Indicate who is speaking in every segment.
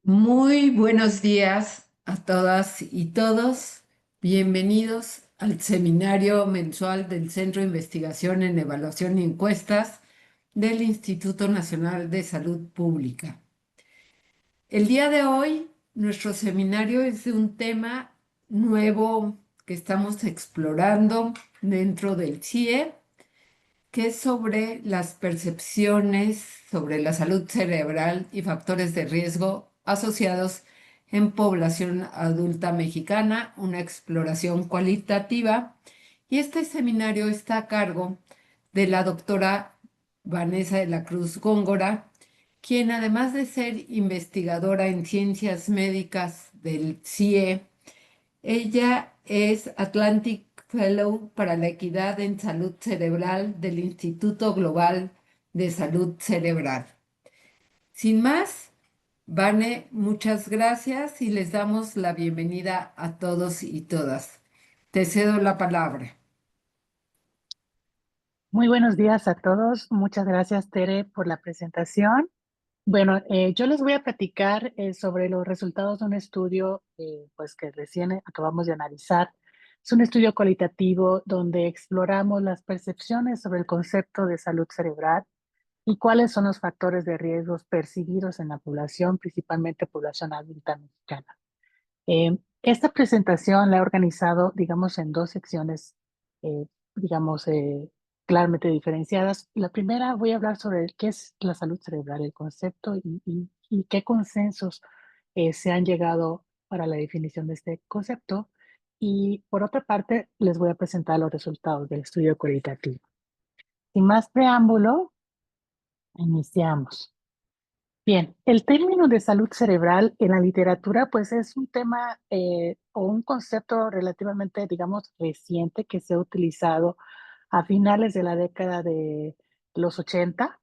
Speaker 1: Muy buenos días a todas y todos. Bienvenidos al seminario mensual del Centro de Investigación en Evaluación y Encuestas del Instituto Nacional de Salud Pública. El día de hoy, nuestro seminario es de un tema nuevo que estamos explorando dentro del CIE, que es sobre las percepciones sobre la salud cerebral y factores de riesgo asociados en población adulta mexicana, una exploración cualitativa. Y este seminario está a cargo de la doctora Vanessa de la Cruz Góngora, quien además de ser investigadora en ciencias médicas del CIE, ella es Atlantic Fellow para la Equidad en Salud Cerebral del Instituto Global de Salud Cerebral. Sin más, Vane, muchas gracias y les damos la bienvenida a todos y todas. Te cedo la palabra.
Speaker 2: Muy buenos días a todos. Muchas gracias, Tere, por la presentación. Bueno, yo les voy a platicar sobre los resultados de un estudio pues que recién acabamos de analizar. Es un estudio cualitativo donde exploramos las percepciones sobre el concepto de salud cerebral y cuáles son los factores de riesgos percibidos en la población, principalmente población adulta mexicana. Esta presentación la he organizado, digamos, en dos secciones, digamos, claramente diferenciadas. La primera voy a hablar sobre qué es la salud cerebral, el concepto y qué consensos se han llegado para la definición de este concepto. Y por otra parte, les voy a presentar los resultados del estudio cualitativo. Sin más preámbulo, iniciamos. Bien, el término de salud cerebral en la literatura, pues es un tema o un concepto relativamente, digamos, reciente que se ha utilizado a finales de la década de los 80.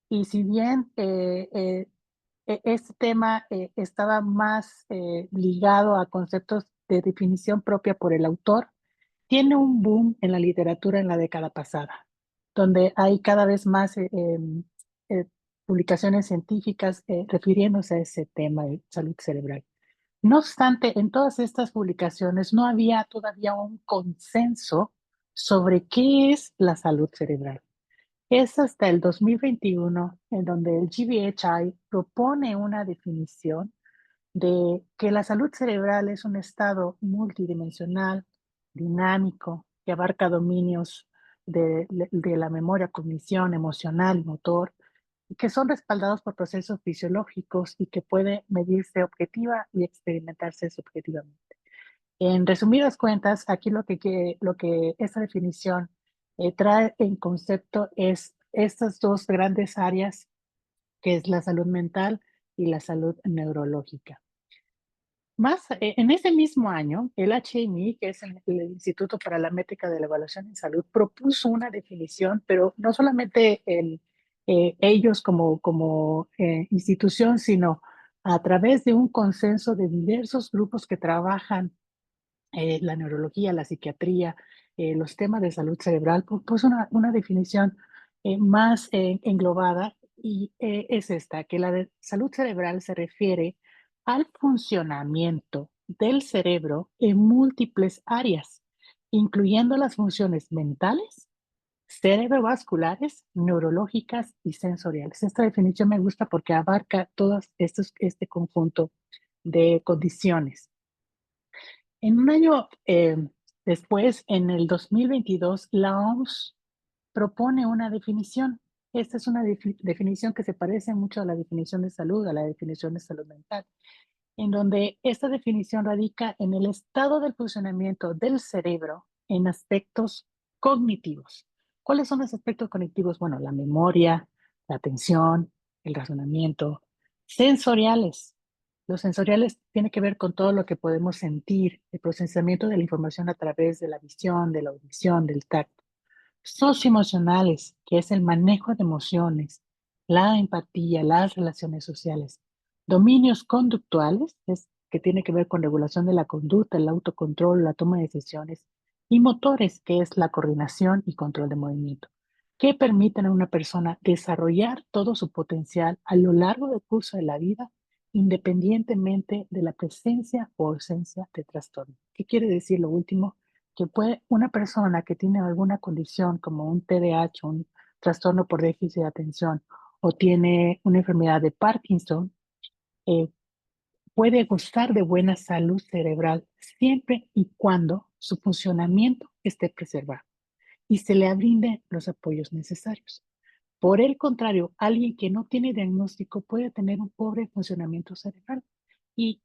Speaker 2: Y si bien este tema estaba más ligado a conceptos de definición propia por el autor, tiene un boom en la literatura en la década pasada, donde hay cada vez más eh, publicaciones científicas refiriéndose a ese tema de salud cerebral. No obstante, en todas estas publicaciones no había todavía un consenso sobre qué es la salud cerebral. Es hasta el 2021 en donde el GBHI propone una definición de que la salud cerebral es un estado multidimensional, dinámico, que abarca dominios de la memoria, cognición, emocional y motor, y que son respaldados por procesos fisiológicos y que puede medirse objetiva y experimentarse subjetivamente. En resumidas cuentas, aquí lo que esta definición trae en concepto es estas dos grandes áreas, que es la salud mental y la salud neurológica. En ese mismo año, el HMI, que es el Instituto para la Métrica de la Evaluación en Salud, propuso una definición, pero no solamente ellos como institución, sino a través de un consenso de diversos grupos que trabajan la neurología, la psiquiatría, los temas de salud cerebral, pues una definición más englobada y es esta, que la de salud cerebral se refiere al funcionamiento del cerebro en múltiples áreas, incluyendo las funciones mentales, cerebrovasculares, neurológicas y sensoriales. Esta definición me gusta porque abarca este conjunto de condiciones. En un año después, en el 2022, la OMS propone una definición. Esta es una definición que se parece mucho a la definición de salud, a la definición de salud mental, en donde esta definición radica en el estado del funcionamiento del cerebro en aspectos cognitivos. ¿Cuáles son los aspectos cognitivos? Bueno, la memoria, la atención, el razonamiento, sensoriales. Los sensoriales tienen que ver con todo lo que podemos sentir, el procesamiento de la información a través de la visión, de la audición, del tacto. Socioemocionales, que es el manejo de emociones, la empatía, las relaciones sociales. Dominios conductuales, que tiene que ver con regulación de la conducta, el autocontrol, la toma de decisiones. Y motores, que es la coordinación y control de movimiento, que permiten a una persona desarrollar todo su potencial a lo largo del curso de la vida independientemente de la presencia o ausencia de trastorno. ¿Qué quiere decir lo último? Que puede una persona que tiene alguna condición como un TDAH, un trastorno por déficit de atención, o tiene una enfermedad de Parkinson, eh, puede gozar de buena salud cerebral siempre y cuando su funcionamiento esté preservado y se le brinden los apoyos necesarios. Por el contrario, alguien que no tiene diagnóstico puede tener un pobre funcionamiento cerebral y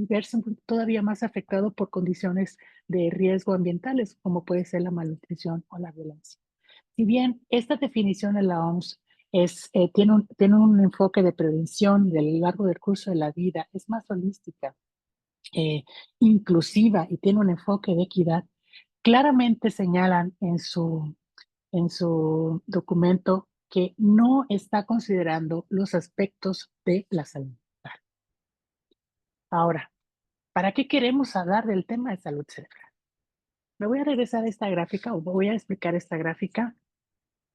Speaker 2: verse todavía más afectado por condiciones de riesgo ambientales, como puede ser la malnutrición o la violencia. Si bien esta definición de la OMS tiene un enfoque de prevención de a lo largo del curso de la vida, es más holística, eh, inclusiva y tiene un enfoque de equidad, claramente señalan en su documento que no está considerando los aspectos de la salud mental. Ahora, ¿para qué queremos hablar del tema de salud cerebral? Me voy a regresar a esta gráfica o voy a explicar esta gráfica,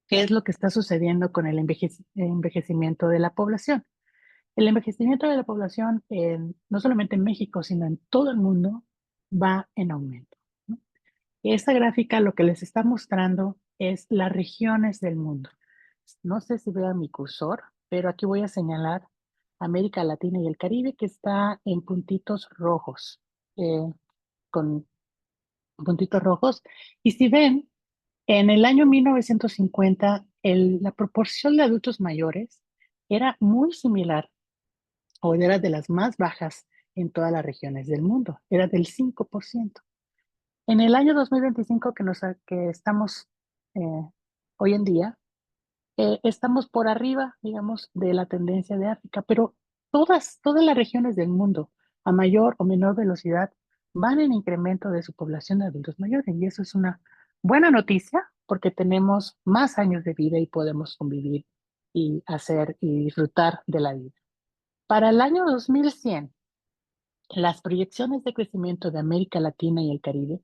Speaker 2: qué es lo que está sucediendo con el envejecimiento de la población. El envejecimiento de la población, no solamente en México, sino en todo el mundo, va en aumento, ¿no? Esta gráfica lo que les está mostrando es las regiones del mundo. No sé si vean mi cursor, pero aquí voy a señalar América Latina y el Caribe, que está en puntitos rojos, con puntitos rojos. Y si ven, en el año 1950, la proporción de adultos mayores era muy similar o era de las más bajas en todas las regiones del mundo, era del 5%. En el año 2025 que estamos eh, hoy en día, estamos por arriba, digamos, de la tendencia de África, pero todas las regiones del mundo, a mayor o menor velocidad, van en incremento de su población de adultos mayores. Y eso es una buena noticia porque tenemos más años de vida y podemos convivir y hacer y disfrutar de la vida. Para el año 2100, las proyecciones de crecimiento de América Latina y el Caribe,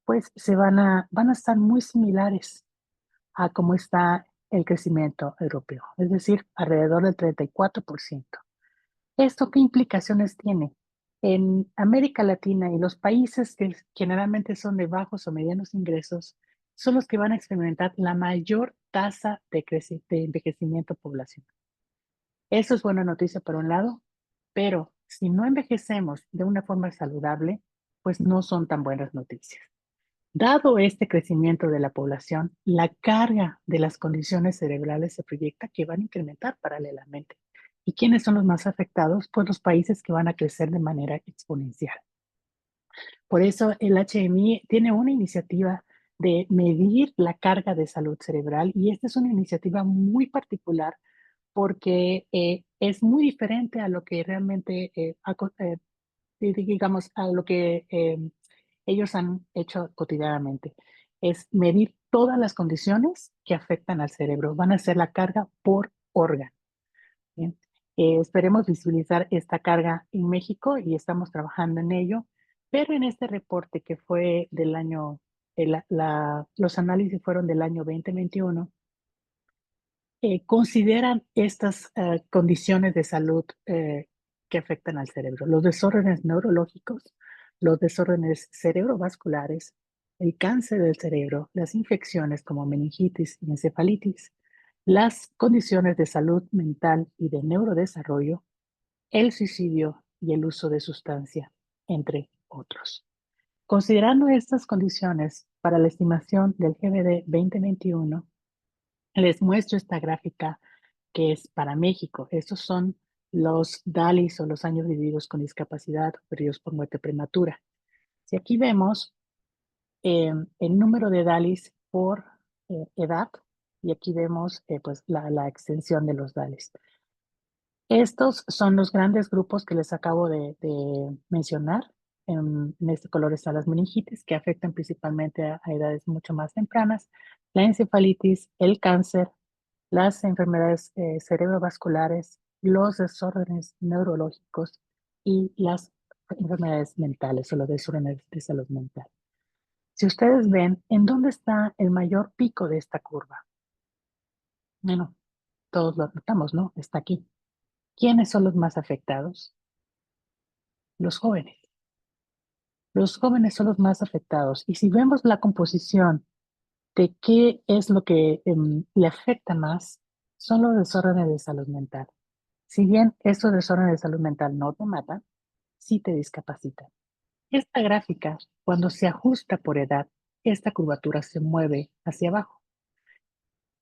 Speaker 2: pues van a estar muy similares a cómo está el crecimiento europeo, es decir, alrededor del 34%. ¿Esto qué implicaciones tiene? En América Latina y los países que generalmente son de bajos o medianos ingresos son los que van a experimentar la mayor tasa de envejecimiento poblacional. Eso es buena noticia por un lado, pero si no envejecemos de una forma saludable, pues no son tan buenas noticias. Dado este crecimiento de la población, la carga de las condiciones cerebrales se proyecta que van a incrementar paralelamente. ¿Y quiénes son los más afectados? Pues los países que van a crecer de manera exponencial. Por eso el HMI tiene una iniciativa de medir la carga de salud cerebral y esta es una iniciativa muy particular porque es muy diferente a lo que realmente, digamos, a lo que ellos han hecho cotidianamente. Es medir todas las condiciones que afectan al cerebro. Van a hacer la carga por órgano. ¿Bien? Esperemos visibilizar esta carga en México y estamos trabajando en ello, pero en este reporte que fue del año, los análisis fueron del año 2021, consideran estas condiciones de salud que afectan al cerebro, los desórdenes neurológicos, los desórdenes cerebrovasculares, el cáncer del cerebro, las infecciones como meningitis y encefalitis, las condiciones de salud mental y de neurodesarrollo, el suicidio y el uso de sustancia, entre otros. Considerando estas condiciones para la estimación del GBD 2021, les muestro esta gráfica que es para México. Estos son los DALIs o los años vividos con discapacidad perdidos por muerte prematura. Si aquí vemos el número de DALIs por edad y aquí vemos pues la extensión de los DALIs. Estos son los grandes grupos que les acabo de mencionar. En este color están las meningitis, que afectan principalmente a edades mucho más tempranas, la encefalitis, el cáncer, las enfermedades cerebrovasculares, los desórdenes neurológicos y las enfermedades mentales o los desórdenes de salud mental. Si ustedes ven, ¿en dónde está el mayor pico de esta curva? Bueno, todos lo notamos, ¿no? Está aquí. ¿Quiénes son los más afectados? Los jóvenes. Los jóvenes son los más afectados. Y si vemos la composición de qué es lo que le afecta más, son los desórdenes de salud mental. Si bien estos desórdenes de salud mental no te matan, sí te discapacitan. Esta gráfica, cuando se ajusta por edad, esta curvatura se mueve hacia abajo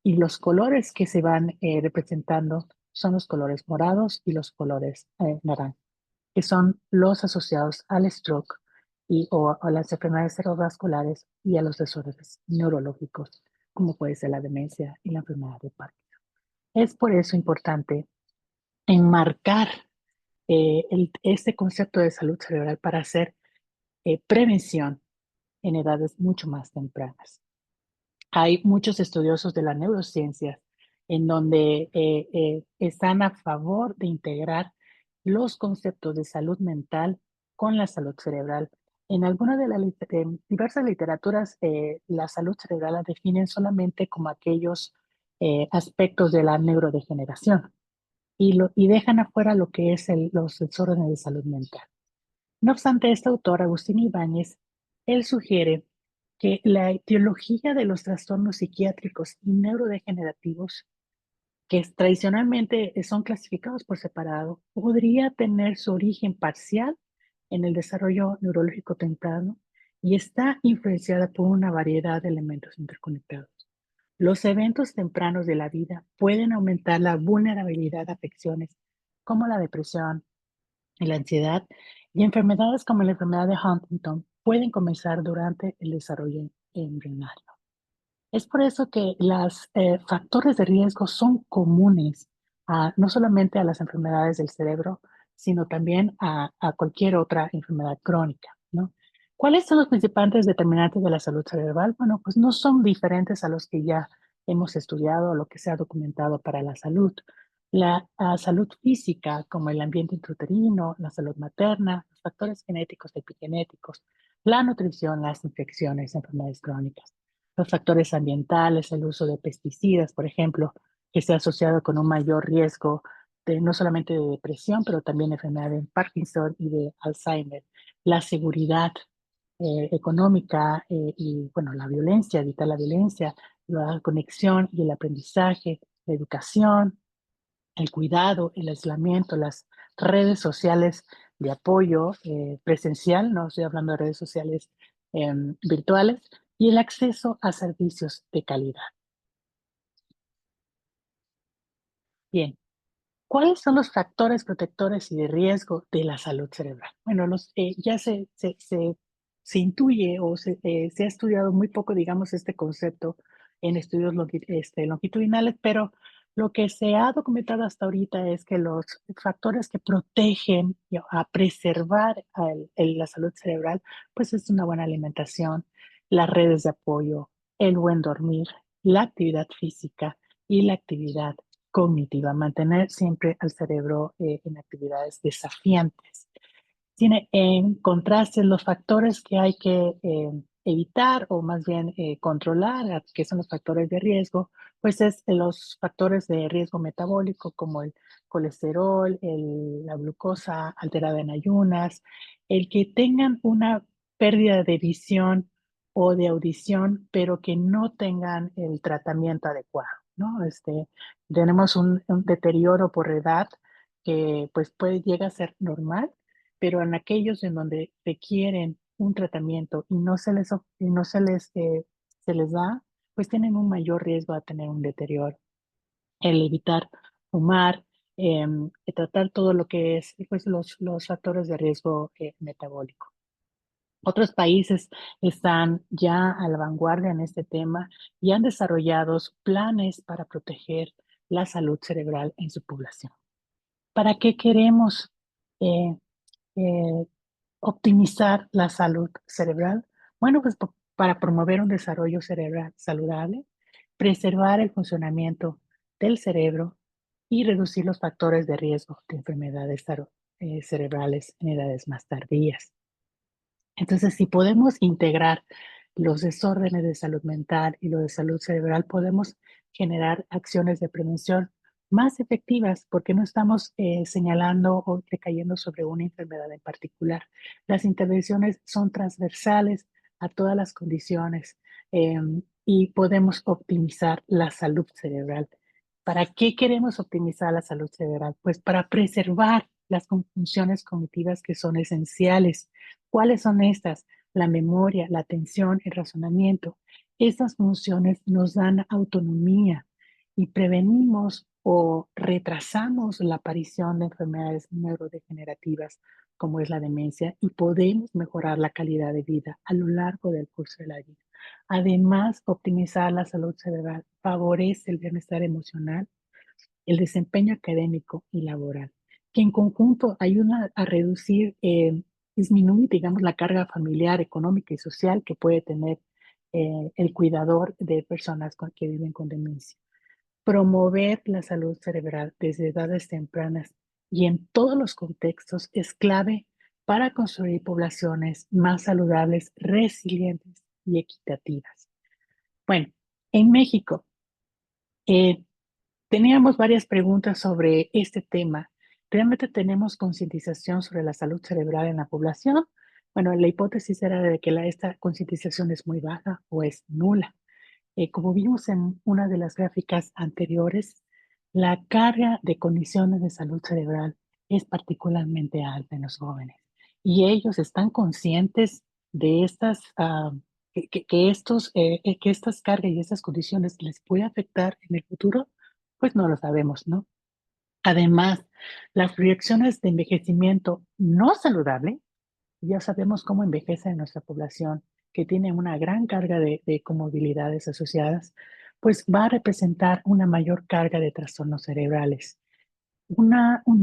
Speaker 2: y los colores que se van representando son los colores morados y los colores naranja, que son los asociados al stroke o a las enfermedades cerebrovasculares y a los desórdenes neurológicos, como puede ser la demencia y la enfermedad de Parkinson. Es por eso importante enmarcar este concepto de salud cerebral para hacer prevención en edades mucho más tempranas. Hay muchos estudiosos de la neurociencia en donde están a favor de integrar los conceptos de salud mental con la salud cerebral. En algunas de las diversas literaturas, la salud cerebral la definen solamente como aquellos aspectos de la neurodegeneración y dejan afuera lo que es los desórdenes de salud mental. No obstante, este autor, Agustín Ibáñez, él sugiere que la etiología de los trastornos psiquiátricos y neurodegenerativos, que tradicionalmente son clasificados por separado, podría tener su origen parcial en el desarrollo neurológico temprano y está influenciada por una variedad de elementos interconectados. Los eventos tempranos de la vida pueden aumentar la vulnerabilidad a afecciones como la depresión, la ansiedad y enfermedades como la enfermedad de Huntington pueden comenzar durante el desarrollo embrionario. Es por eso que los factores de riesgo son comunes no solamente a las enfermedades del cerebro, sino también a cualquier otra enfermedad crónica, ¿no? ¿Cuáles son los principales determinantes de la salud cerebral? Bueno, pues no son diferentes a los que ya hemos estudiado o lo que se ha documentado para la salud. La salud física, como el ambiente intrauterino, la salud materna, los factores genéticos y epigenéticos, la nutrición, las infecciones, enfermedades crónicas. Los factores ambientales, el uso de pesticidas, por ejemplo, que se ha asociado con un mayor riesgo de no solamente de depresión, pero también de enfermedad de Parkinson y de Alzheimer. La seguridad económica y, bueno, la violencia, evitar la violencia, la conexión y el aprendizaje, la educación, el cuidado, el aislamiento, las redes sociales de apoyo presencial, no estoy hablando de redes sociales virtuales, y el acceso a servicios de calidad. Bien, ¿cuáles son los factores protectores y de riesgo de la salud cerebral? Bueno, ya se intuye o se ha estudiado muy poco, digamos, este concepto en estudios longitudinales, pero lo que se ha documentado hasta ahorita es que los factores que protegen a preservar la salud cerebral, pues es una buena alimentación, las redes de apoyo, el buen dormir, la actividad física y la actividad cognitiva, mantener siempre al cerebro en actividades desafiantes. Tiene en contraste los factores que hay que evitar o más bien controlar, que son los factores de riesgo, pues es los factores de riesgo metabólico como el colesterol, la glucosa alterada en ayunas, el que tengan una pérdida de visión o de audición, pero que no tengan el tratamiento adecuado, ¿no? Tenemos un deterioro por edad que pues llega a ser normal, pero en aquellos en donde requieren un tratamiento y se les da, pues tienen un mayor riesgo a tener un deterioro. El evitar fumar, tratar todo lo que es pues, los factores de riesgo metabólico. Otros países están ya a la vanguardia en este tema y han desarrollado planes para proteger la salud cerebral en su población. ¿Para qué queremos eh, eh, optimizar la salud cerebral? Bueno, pues para promover un desarrollo cerebral saludable, preservar el funcionamiento del cerebro y reducir los factores de riesgo de enfermedades cerebrales en edades más tardías. Entonces, si podemos integrar los desórdenes de salud mental y los de salud cerebral, podemos generar acciones de prevención más efectivas porque no estamos señalando o recayendo sobre una enfermedad en particular. Las intervenciones son transversales a todas las condiciones y podemos optimizar la salud cerebral. ¿Para qué queremos optimizar la salud cerebral? Pues para preservar las funciones cognitivas que son esenciales. ¿Cuáles son estas? La memoria, la atención, el razonamiento. Estas funciones nos dan autonomía y prevenimos o retrasamos la aparición de enfermedades neurodegenerativas como es la demencia y podemos mejorar la calidad de vida a lo largo del curso de la vida. Además, optimizar la salud cerebral favorece el bienestar emocional, el desempeño académico y laboral, que en conjunto ayuda a reducir, disminuir, digamos, la carga familiar, económica y social que puede tener el cuidador de personas que viven con demencia. Promover la salud cerebral desde edades tempranas y en todos los contextos es clave para construir poblaciones más saludables, resilientes y equitativas. Bueno, en México eh, teníamos varias preguntas sobre este tema. ¿Realmente tenemos concientización sobre la salud cerebral en la población? Bueno, la hipótesis era de que esta concientización es muy baja o es nula. Como vimos en una de las gráficas anteriores, la carga de condiciones de salud cerebral es particularmente alta en los jóvenes y ellos están conscientes de que estas cargas y estas condiciones les puede afectar en el futuro, pues no lo sabemos, ¿no? Además, las proyecciones de envejecimiento no saludable, ya sabemos cómo envejece nuestra población, que tiene una gran carga de comorbilidades asociadas, pues va a representar una mayor carga de trastornos cerebrales. Un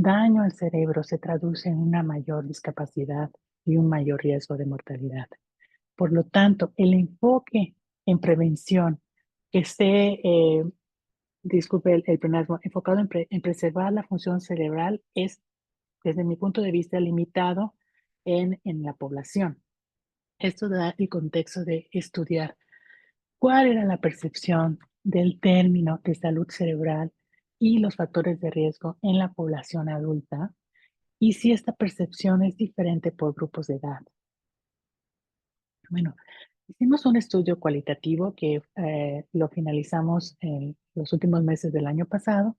Speaker 2: daño al cerebro se traduce en una mayor discapacidad y un mayor riesgo de mortalidad. Por lo tanto, el enfoque en prevención que esté, disculpe el pleonasmo, enfocado en preservar la función cerebral es, desde mi punto de vista, limitado en la población. Esto da el contexto de estudiar cuál era la percepción del término de salud cerebral y los factores de riesgo en la población adulta y si esta percepción es diferente por grupos de edad. Bueno, hicimos un estudio cualitativo que lo finalizamos en los últimos meses del año pasado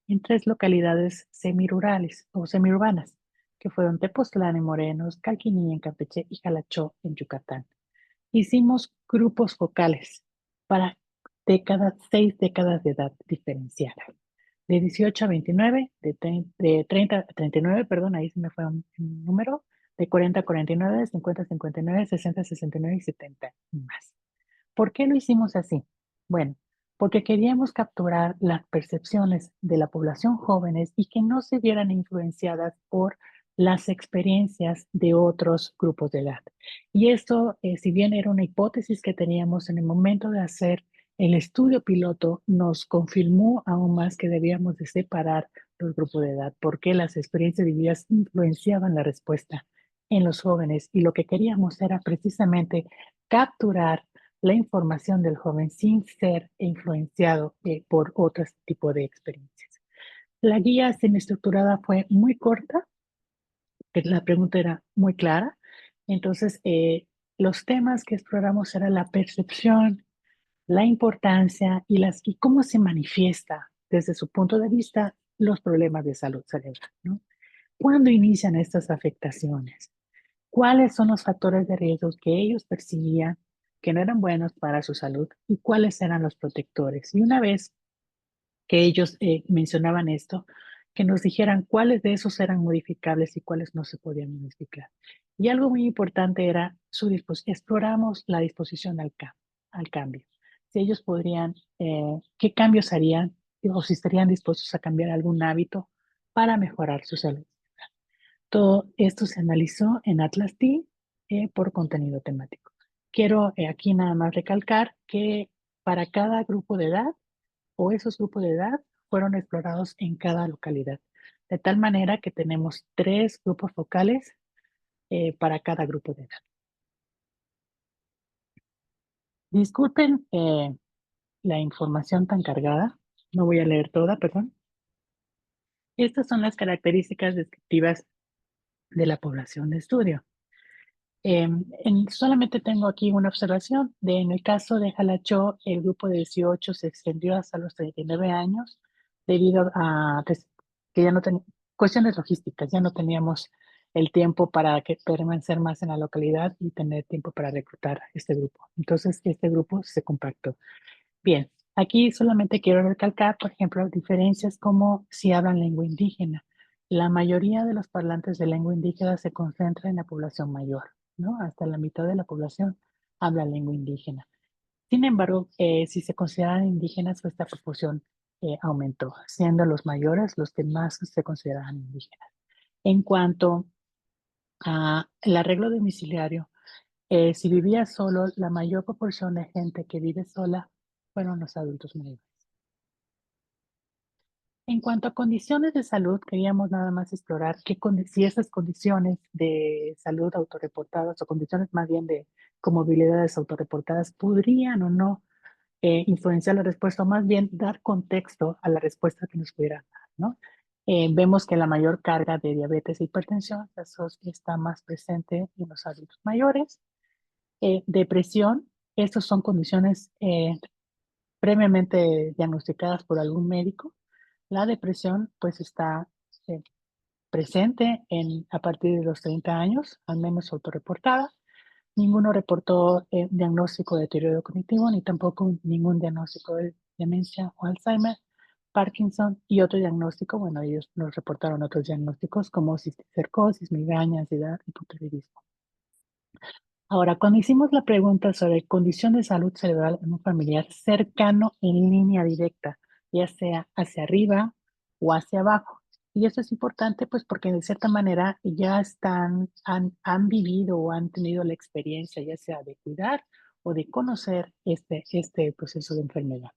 Speaker 2: en 3 localidades semirurales o semiurbanas, que fueron Tepoztlán en Morelos, Calquiní en Campeche y Jalachó en Yucatán. Hicimos grupos focales para 6 décadas de edad diferenciada, de 18 a 29, de 30 a 39, perdón, ahí se me fue un número, de 40 a 49, 50 a 59, 60 a 69 y 70 y más. ¿Por qué lo hicimos así? Bueno, porque queríamos capturar las percepciones de la población jóvenes y que no se vieran influenciadas por las experiencias de otros grupos de edad. Y esto, si bien era una hipótesis que teníamos en el momento de hacer el estudio piloto, nos confirmó aún más que debíamos de separar los grupos de edad, porque las experiencias vividas influenciaban la respuesta en los jóvenes y lo que queríamos era precisamente capturar la información del joven sin ser influenciado por otro tipo de experiencias. La guía semiestructurada fue muy corta, la pregunta era muy clara, entonces los temas que exploramos era la percepción, la importancia y cómo se manifiesta desde su punto de vista los problemas de salud cerebral, ¿no? ¿Cuándo inician estas afectaciones? ¿Cuáles son los factores de riesgo que ellos percibían que no eran buenos para su salud y cuáles eran los protectores? Y una vez que ellos mencionaban esto, que nos dijeran cuáles de esos eran modificables y cuáles no se podían modificar. Y algo muy importante era exploramos la disposición al cambio. Si ellos podrían, qué cambios harían o si estarían dispuestos a cambiar algún hábito para mejorar su salud. Todo esto se analizó en Atlas T por contenido temático. Quiero aquí nada más recalcar que para cada grupo de edad o esos grupos de edad fueron explorados en cada localidad, de tal manera que tenemos 3 grupos focales para cada grupo de edad. Disculpen la información tan cargada, no voy a leer toda, perdón. Estas son las características descriptivas de la población de estudio. Solamente tengo aquí una observación. En el caso de Jalachó, el grupo de 18 se extendió hasta los 39 años debido a que ya no cuestiones logísticas, ya no teníamos el tiempo para permanecer más en la localidad y tener tiempo para reclutar este grupo. Entonces, este grupo se compactó. Bien, aquí solamente quiero recalcar, por ejemplo, diferencias como si hablan lengua indígena. La mayoría de los parlantes de lengua indígena se concentra en la población mayor, ¿no? Hasta la mitad de la población habla lengua indígena. Sin embargo, si se consideran indígenas, pues esta proporción aumentó, siendo los mayores los que más se consideran indígenas. En cuanto al arreglo domiciliario, si vivía solo, la mayor proporción de gente que vive sola fueron los adultos mayores. En cuanto a condiciones de salud, queríamos nada más explorar si esas condiciones de salud autorreportadas o condiciones más bien de comorbilidades autorreportadas podrían o no influenciar la respuesta, o más bien dar contexto a la respuesta que nos pudieran dar, ¿no? Vemos que la mayor carga de diabetes e hipertensión eso está más presente en los adultos mayores. Depresión, estas son condiciones previamente diagnosticadas por algún médico. La depresión pues está eh, presente a partir de los 30 años, al menos autorreportada. Ninguno reportó diagnóstico de deterioro cognitivo, ni tampoco ningún diagnóstico de demencia o Alzheimer, Parkinson y otro diagnóstico. Bueno, ellos nos reportaron otros diagnósticos como cisticercosis, migraña, ansiedad, hipotiroidismo. Ahora, cuando hicimos la pregunta sobre condición de salud cerebral en un familiar cercano en línea directa, ya sea hacia arriba o hacia abajo, y eso es importante pues porque de cierta manera ya han vivido o han tenido la experiencia ya sea de cuidar o de conocer este proceso de enfermedad.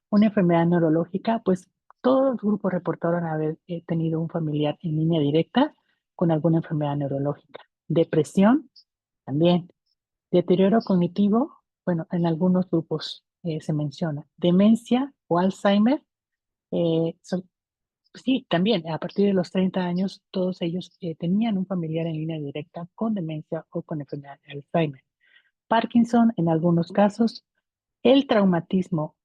Speaker 2: Una enfermedad neurológica, pues todos los grupos reportaron haber tenido un familiar en línea directa con alguna enfermedad neurológica. Depresión, también. Deterioro cognitivo, bueno, en algunos grupos se menciona. Demencia o Alzheimer, sí, también a partir de los 30 años, todos ellos tenían un familiar en línea directa con demencia o con enfermedad de Alzheimer. Parkinson, en algunos casos, el traumatismo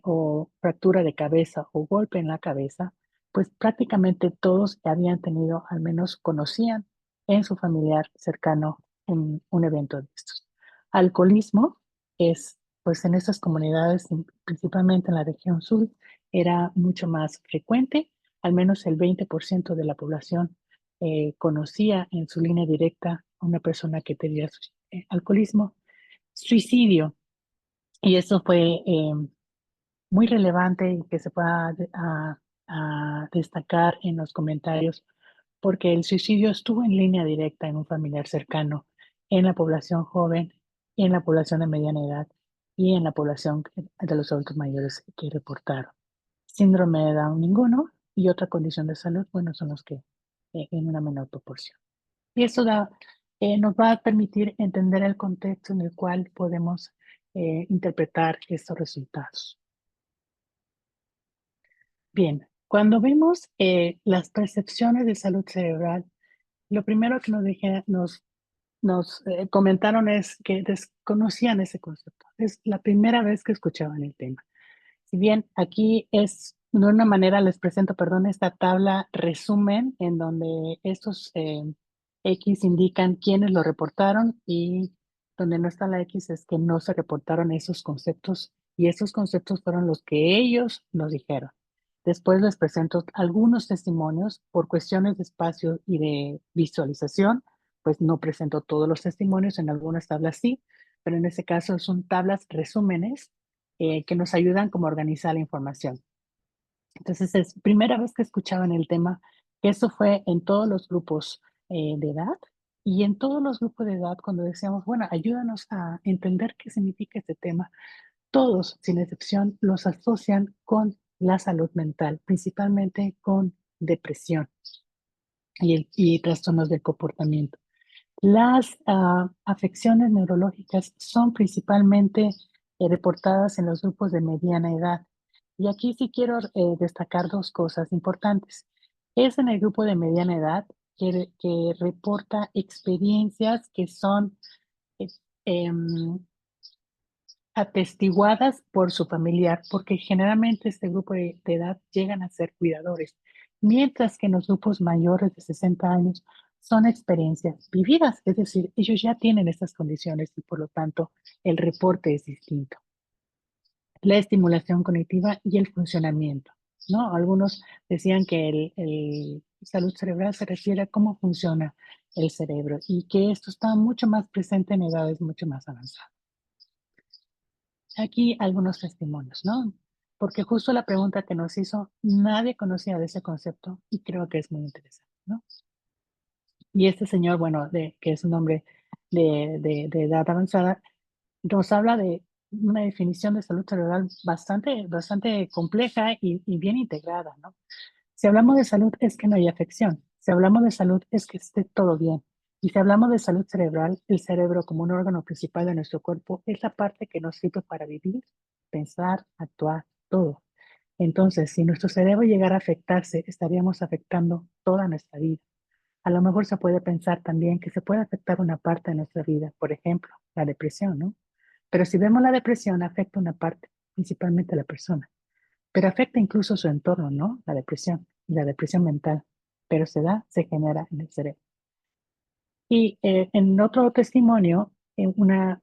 Speaker 2: o fractura de cabeza o golpe en la cabeza, pues prácticamente todos habían tenido, al menos conocían en su familiar cercano un evento de estos. Alcoholismo es, pues en estas comunidades, principalmente en la región sur, era mucho más frecuente, al menos el 20% de la población conocía en su línea directa a una persona que tenía alcoholismo. Suicidio, y eso fue muy relevante y que se pueda a destacar en los comentarios, porque el suicidio estuvo en línea directa en un familiar cercano, en la población joven, en la población de mediana edad y en la población de los adultos mayores que reportaron. Síndrome de Down ninguno y otra condición de salud, bueno, son los que en una menor proporción. Y eso nos va a permitir entender el contexto en el cual podemos interpretar estos resultados. Bien, cuando vemos las percepciones de salud cerebral, lo primero que nos comentaron es que desconocían ese concepto. Es la primera vez que escuchaban el tema. Si bien aquí de una manera les presento, perdón, esta tabla resumen en donde estos X indican quiénes lo reportaron y donde no está la X es que no se reportaron esos conceptos y esos conceptos fueron los que ellos nos dijeron. Después les presento algunos testimonios por cuestiones de espacio y de visualización, pues no presento todos los testimonios, en algunas tablas sí, pero en este caso son tablas resúmenes que nos ayudan como a organizar la información. Entonces, es primera vez que escuchaban el tema, que eso fue en todos los grupos de edad y en todos los grupos de edad cuando decíamos, bueno, ayúdanos a entender qué significa este tema. Todos, sin excepción, los asocian con la salud mental, principalmente con depresión y trastornos del comportamiento. Las afecciones neurológicas son principalmente reportadas en los grupos de mediana edad. Y aquí sí quiero destacar dos cosas importantes. Es en el grupo de mediana edad que reporta experiencias que son eh, em, atestiguadas por su familiar, porque generalmente este grupo de edad llegan a ser cuidadores, mientras que en los grupos mayores de 60 años son experiencias vividas, es decir, ellos ya tienen estas condiciones y por lo tanto el reporte es distinto. La estimulación cognitiva y el funcionamiento, ¿no? Algunos decían que el salud cerebral se refiere a cómo funciona el cerebro y que esto está mucho más presente en edades mucho más avanzadas. Aquí algunos testimonios, ¿no? Porque justo la pregunta que nos hizo, nadie conocía de ese concepto y creo que es muy interesante, ¿no? Y este señor, bueno, que es un hombre de edad avanzada, nos habla de una definición de salud cerebral bastante compleja y bien integrada, ¿no? Si hablamos de salud es que no hay afección. Si hablamos de salud es que esté todo bien. Y si hablamos de salud cerebral, el cerebro como un órgano principal de nuestro cuerpo es la parte que nos sirve para vivir, pensar, actuar, todo. Entonces, si nuestro cerebro llegara a afectarse, estaríamos afectando toda nuestra vida. A lo mejor se puede pensar también que se puede afectar una parte de nuestra vida, por ejemplo, la depresión, ¿no? Pero si vemos la depresión, afecta una parte, principalmente a la persona, pero afecta incluso su entorno, ¿no? La depresión y la depresión mental, pero se genera en el cerebro. Y en otro testimonio, una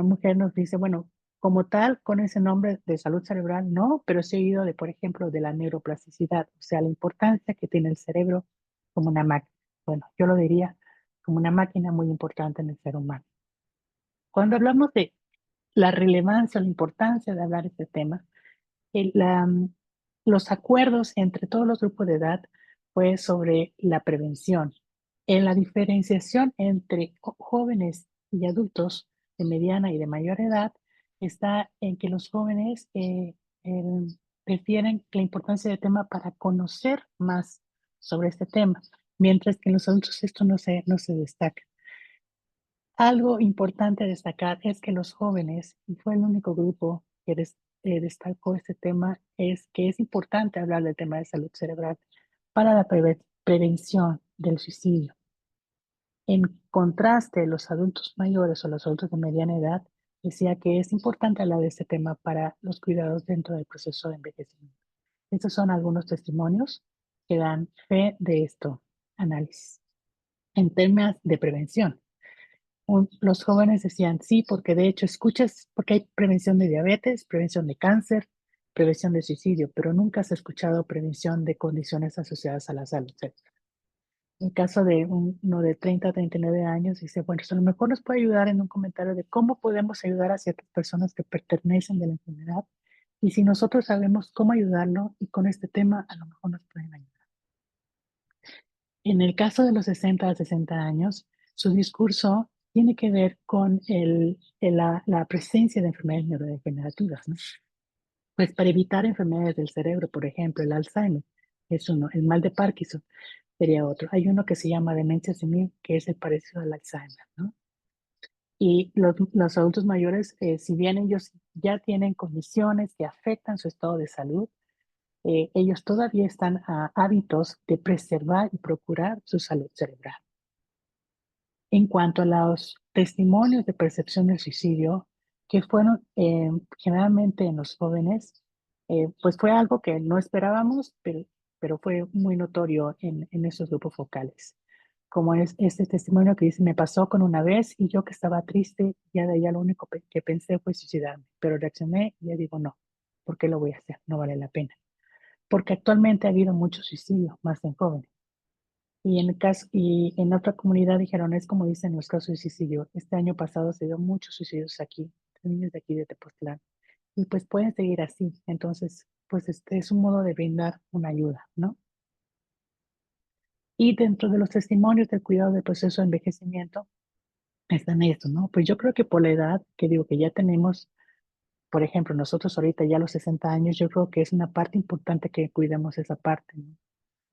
Speaker 2: mujer nos dice, bueno, como tal, con ese nombre de salud cerebral, no, pero sí he oído de, por ejemplo, de la neuroplasticidad, o sea, la importancia que tiene el cerebro como una máquina. Bueno, yo lo diría como una máquina muy importante en el ser humano. Cuando hablamos de la relevancia, la importancia de hablar este tema, el, la, los acuerdos entre todos los grupos de edad fue sobre la prevención. En la diferenciación entre jóvenes y adultos de mediana y de mayor edad está en que los jóvenes prefieren la importancia del tema para conocer más sobre este tema, mientras que en los adultos esto no se destaca. Algo importante a destacar es que los jóvenes, y fue el único grupo que destacó este tema, es que es importante hablar del tema de salud cerebral para la prevención del suicidio. En contraste, los adultos mayores o los adultos de mediana edad decía que es importante hablar de este tema para los cuidados dentro del proceso de envejecimiento. Estos son algunos testimonios que dan fe de esto análisis. En temas de prevención, los jóvenes decían sí, porque de hecho escuchas, porque hay prevención de diabetes, prevención de cáncer, prevención de suicidio, pero nunca se ha escuchado prevención de condiciones asociadas a la salud cerebral. En el caso de uno de 30 a 39 años, dice, bueno, eso a lo mejor nos puede ayudar en un comentario de cómo podemos ayudar a ciertas personas que pertenecen de la enfermedad y si nosotros sabemos cómo ayudarlo y con este tema a lo mejor nos pueden ayudar. En el caso de los 60 a 60 años, su discurso tiene que ver con la presencia de enfermedades neurodegenerativas, ¿no? Pues para evitar enfermedades del cerebro, por ejemplo, el Alzheimer es uno, el mal de Parkinson sería otro. Hay uno que se llama demencia senil, que es el parecido al Alzheimer, ¿no? Y los adultos mayores, si bien ellos ya tienen condiciones que afectan su estado de salud, ellos todavía están a hábitos de preservar y procurar su salud cerebral. En cuanto a los testimonios de percepción del suicidio, que fueron generalmente en los jóvenes, pues fue algo que no esperábamos, pero fue muy notorio en esos grupos focales. Como es este testimonio que dice, me pasó con una vez y yo que estaba triste, ya de allá lo único que pensé fue suicidarme, pero reaccioné y ya digo, no, ¿por qué lo voy a hacer? No vale la pena. Porque actualmente ha habido mucho suicidio, más en jóvenes. Y en otra comunidad dijeron, es como dicen los casos de suicidio. Este año pasado se dio muchos suicidios aquí, de niños de aquí de Tepoztlán. Y pues pueden seguir así. Entonces, pues este es un modo de brindar una ayuda, ¿no? Y dentro de los testimonios del cuidado del proceso de envejecimiento están estos, ¿no? Pues yo creo que por la edad que digo que ya tenemos, por ejemplo, nosotros ahorita ya a los 60 años, yo creo que es una parte importante que cuidemos esa parte, ¿no?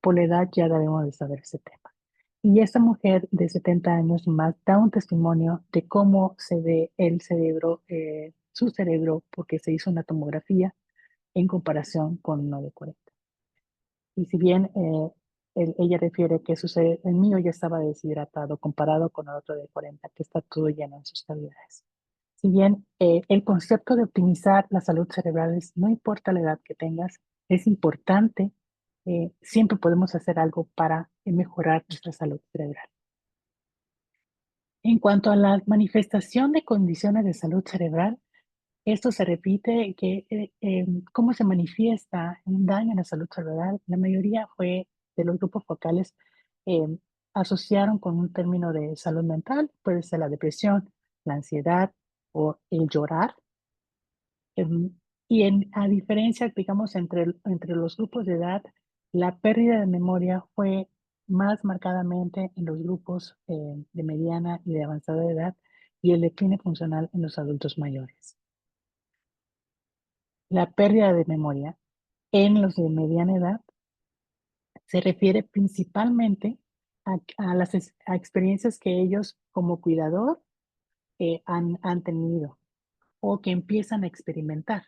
Speaker 2: Por la edad ya debemos de saber ese tema. Y esta mujer de 70 años más da un testimonio de cómo se ve el cerebro, su cerebro, porque se hizo una tomografía en comparación con uno de 40. Y si bien ella refiere que el mío ya estaba deshidratado comparado con el otro de 40, que está todo lleno de sus cavidades. Si bien el concepto de optimizar la salud cerebral es, no importa la edad que tengas, es importante, siempre podemos hacer algo para mejorar nuestra salud cerebral. En cuanto a la manifestación de condiciones de salud cerebral, esto se repite, cómo se manifiesta un daño en la salud cerebral. La mayoría fue de los grupos focales, em, asociaron con un término de salud mental, puede ser la depresión, la ansiedad o el llorar. Em, a diferencia, digamos, entre los grupos de edad, la pérdida de memoria fue más marcadamente en los grupos de mediana y de avanzada edad, y el decline funcional en los adultos mayores. La pérdida de memoria en los de mediana edad se refiere principalmente a experiencias que ellos como cuidador han tenido o que empiezan a experimentar.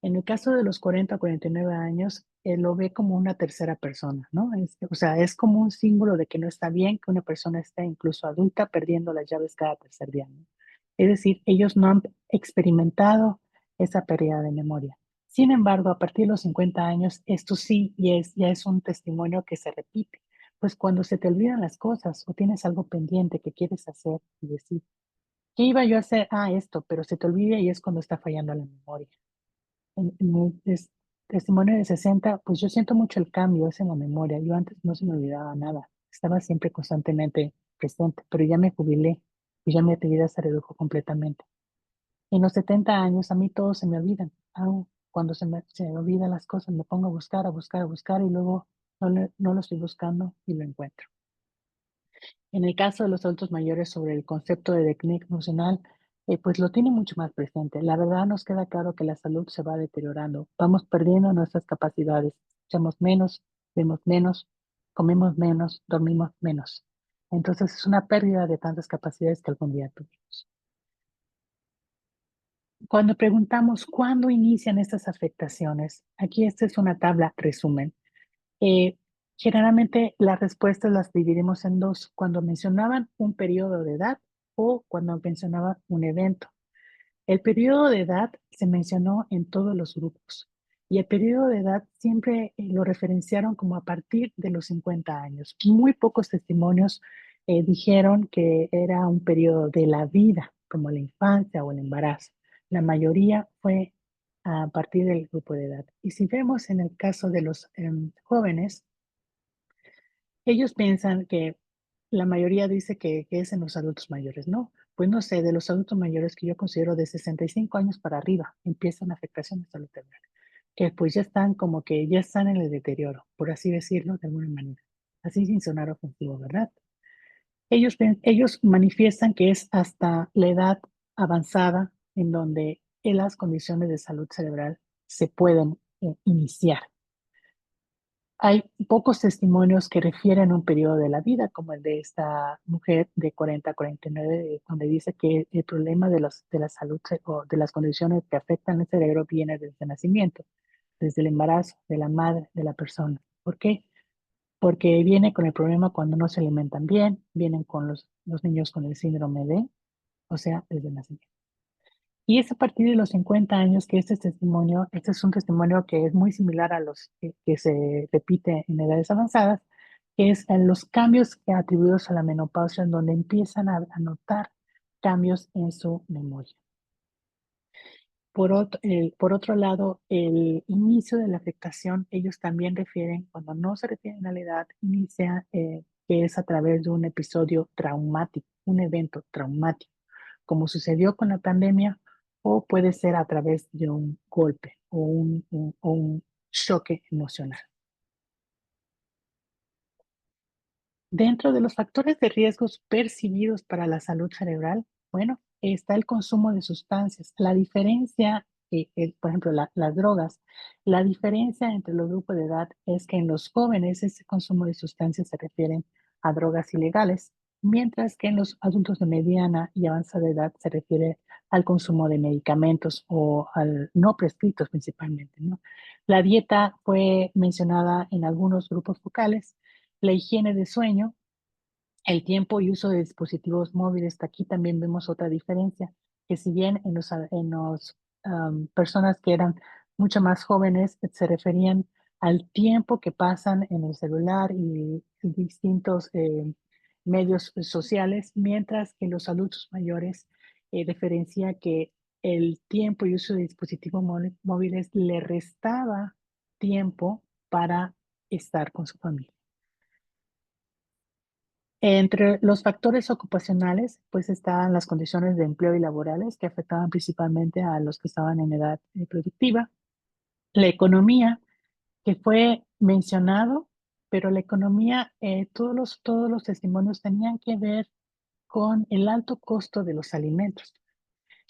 Speaker 2: En el caso de los 40 o 49 años, él lo ve como una tercera persona, ¿no? O sea, es como un símbolo de que no está bien que una persona esté incluso adulta perdiendo las llaves cada tercer día, ¿no? Es decir, ellos no han experimentado esa pérdida de memoria. Sin embargo, a partir de los 50 años, esto sí ya es un testimonio que se repite. Pues cuando se te olvidan las cosas o tienes algo pendiente que quieres hacer y decir, ¿qué iba yo a hacer? Ah, esto, pero se te olvida y es cuando está fallando la memoria. En el testimonio de 60, pues yo siento mucho el cambio, es en la memoria. Yo antes no se me olvidaba nada, estaba siempre constantemente presente, pero ya me jubilé y ya mi actividad se redujo completamente. En los 70 años a mí todos se me olvidan. Cuando se me olvidan las cosas, me pongo a buscar, a buscar, a buscar y luego no lo estoy buscando y lo encuentro. En el caso de los adultos mayores sobre el concepto de declive funcional, pues lo tiene mucho más presente. La verdad nos queda claro que la salud se va deteriorando, vamos perdiendo nuestras capacidades, escuchamos menos, vemos menos, comemos menos, dormimos menos. Entonces es una pérdida de tantas capacidades que algún día tuvimos. Cuando preguntamos cuándo inician estas afectaciones, aquí esta es una tabla resumen. Eh, Generalmente las respuestas las dividimos en dos, cuando mencionaban un periodo de edad o cuando mencionaban un evento. El periodo de edad se mencionó en todos los grupos y el periodo de edad siempre lo referenciaron como a partir de los 50 años. Muy pocos testimonios dijeron que era un periodo de la vida, como la infancia o el embarazo. La mayoría fue a partir del grupo de edad. Y si vemos en el caso de los jóvenes, ellos piensan que la mayoría dice que es en los adultos mayores, ¿no? Pues no sé, de los adultos mayores que yo considero de 65 años para arriba, empiezan afectaciones de salud cerebral, que pues ya están como que ya están en el deterioro, por así decirlo, de alguna manera. Así sin sonar ofensivo, ¿verdad? Ellos manifiestan que es hasta la edad avanzada en donde las condiciones de salud cerebral se pueden iniciar. Hay pocos testimonios que refieren a un periodo de la vida, como el de esta mujer de 40 a 49, donde dice que el problema de la salud o de las condiciones que afectan el cerebro viene desde el nacimiento, desde el embarazo de la madre de la persona. ¿Por qué? Porque viene con el problema cuando no se alimentan bien, vienen con los niños con el síndrome de, o sea, desde el nacimiento. Y es a partir de los 50 años que este es un testimonio que es muy similar a los que se repite en edades avanzadas, que es en los cambios atribuidos a la menopausia, en donde empiezan a notar cambios en su memoria. Por otro lado, el inicio de la afectación, ellos también refieren, cuando no se refieren a la edad, inicia que es a través de un episodio traumático, un evento traumático, como sucedió con la pandemia, o puede ser a través de un golpe o un choque emocional. Dentro de los factores de riesgos percibidos para la salud cerebral, bueno, está el consumo de sustancias. La diferencia, por ejemplo, las drogas, la diferencia entre los grupos de edad es que en los jóvenes ese consumo de sustancias se refieren a drogas ilegales, mientras que en los adultos de mediana y avanzada edad se refiere al consumo de medicamentos o al no prescritos principalmente, ¿no? La dieta fue mencionada en algunos grupos focales la higiene de sueño, el tiempo y uso de dispositivos móviles. Aquí también vemos otra diferencia, que si bien personas que eran mucho más jóvenes se referían al tiempo que pasan en el celular y distintos medios sociales, mientras que los adultos mayores diferencia que el tiempo y uso de dispositivos móviles le restaba tiempo para estar con su familia. Entre los factores ocupacionales, pues estaban las condiciones de empleo y laborales que afectaban principalmente a los que estaban en edad productiva. La economía, que fue mencionado, pero la economía, todos los testimonios tenían que ver con el alto costo de los alimentos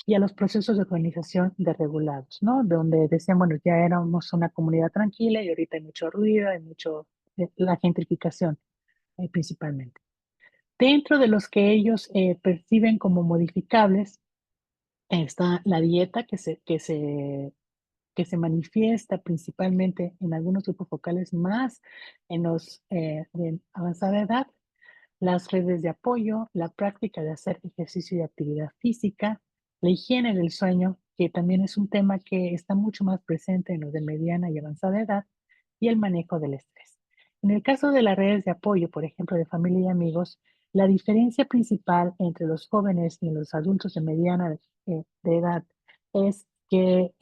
Speaker 2: y a los procesos de organización desregulados, ¿no? Donde decían, bueno, ya éramos una comunidad tranquila y ahorita hay mucho ruido, hay mucho, la gentrificación principalmente. Dentro de los que ellos perciben como modificables está la dieta que se manifiesta principalmente en algunos grupos focales más en los de avanzada edad, las redes de apoyo, la práctica de hacer ejercicio y actividad física, la higiene del sueño, que también es un tema que está mucho más presente en los de mediana y avanzada edad, y el manejo del estrés. En el caso de las redes de apoyo, por ejemplo, de familia y amigos, la diferencia principal entre los jóvenes y los adultos de mediana de edad es que